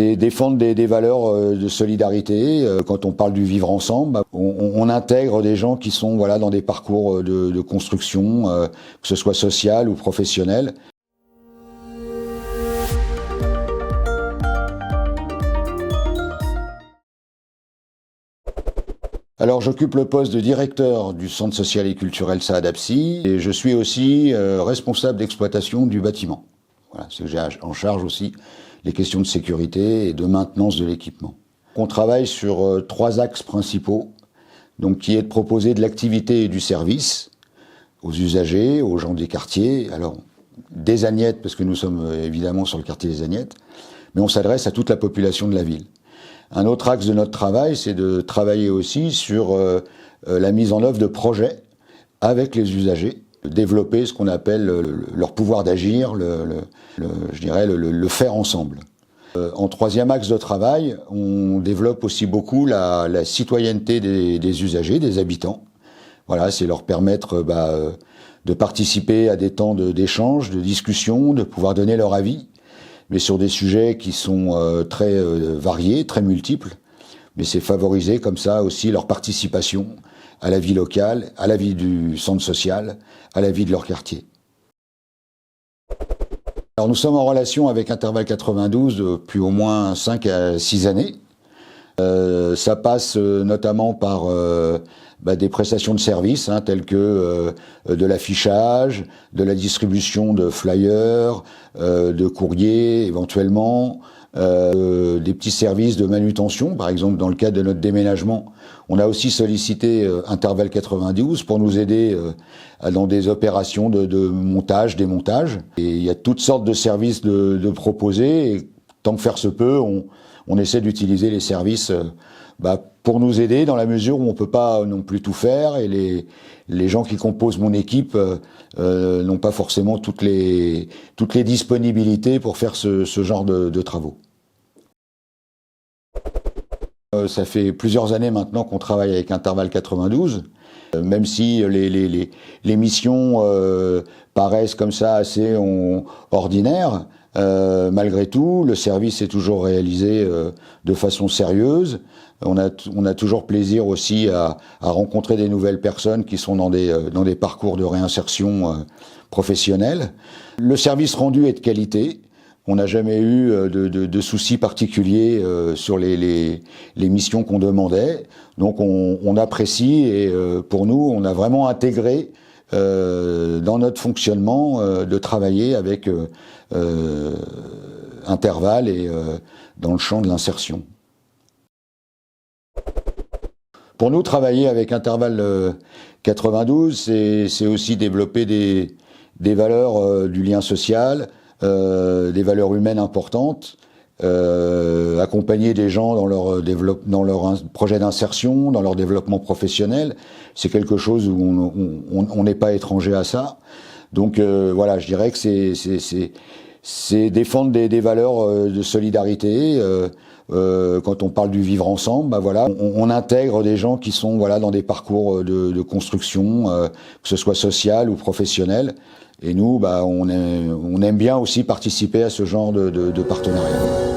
C'est défendre des valeurs de solidarité. Quand on parle du vivre ensemble, on intègre des gens qui sont dans des parcours de construction, que ce soit social ou professionnel. Alors j'occupe le poste de directeur du Centre social et culturel Saad-Apsi et je suis aussi responsable d'exploitation du bâtiment. Voilà, c'est que j'ai en charge aussi les questions de sécurité et de maintenance de l'équipement. On travaille sur 3 axes principaux, donc qui est de proposer de l'activité et du service aux usagers, aux gens des quartiers. Alors des Agnettes, parce que nous sommes évidemment sur le quartier des Agnettes, mais on s'adresse à toute la population de la ville. Un autre axe de notre travail, c'est de travailler aussi sur la mise en œuvre de projets avec les usagers, développer ce qu'on appelle leur pouvoir d'agir, je dirais le faire ensemble. En 3e axe de travail, on développe aussi beaucoup la citoyenneté des usagers, des habitants. Voilà, c'est leur permettre de participer à des temps d'échange, de discussion, de pouvoir donner leur avis, mais sur des sujets qui sont très variés, très multiples. Mais c'est favoriser comme ça aussi leur participation à la vie locale, à la vie du centre social, à la vie de leur quartier. Alors nous sommes en relation avec Interval 92 depuis au moins 5 à 6 années. Ça passe notamment par des prestations de services telles que de l'affichage, de la distribution de flyers, de courriers éventuellement, des petits services de manutention. Par exemple, dans le cadre de notre déménagement, on a aussi sollicité Interval 92 pour nous aider dans des opérations de montage, démontage. Et il y a toutes sortes de services de proposer. Et tant que faire se peut, on essaie d'utiliser les services pour nous aider dans la mesure où on peut pas non plus tout faire et les gens qui composent mon équipe n'ont pas forcément toutes les disponibilités pour faire ce genre de travaux. Ça fait plusieurs années maintenant qu'on travaille avec Interval 92, même si les missions paraissent comme ça assez ordinaires. Malgré tout, le service est toujours réalisé de façon sérieuse. On a toujours plaisir aussi à rencontrer des nouvelles personnes qui sont dans des parcours de réinsertion professionnelle. Le service rendu est de qualité. On n'a jamais eu de soucis particuliers sur les missions qu'on demandait. Donc on apprécie et pour nous, on a vraiment intégré dans notre fonctionnement de travailler avec Interval et dans le champ de l'insertion. Pour nous, travailler avec Interval 92, c'est aussi développer des valeurs du lien social, des valeurs humaines importantes, accompagner des gens dans leur projet d'insertion, dans leur développement professionnel. C'est quelque chose où on n'est pas étranger à ça. Donc voilà, je dirais que c'est défendre des valeurs de solidarité. Quand on parle du vivre ensemble, on intègre des gens qui sont dans des parcours de construction, que ce soit social ou professionnel. Et nous, on aime bien aussi participer à ce genre de partenariat.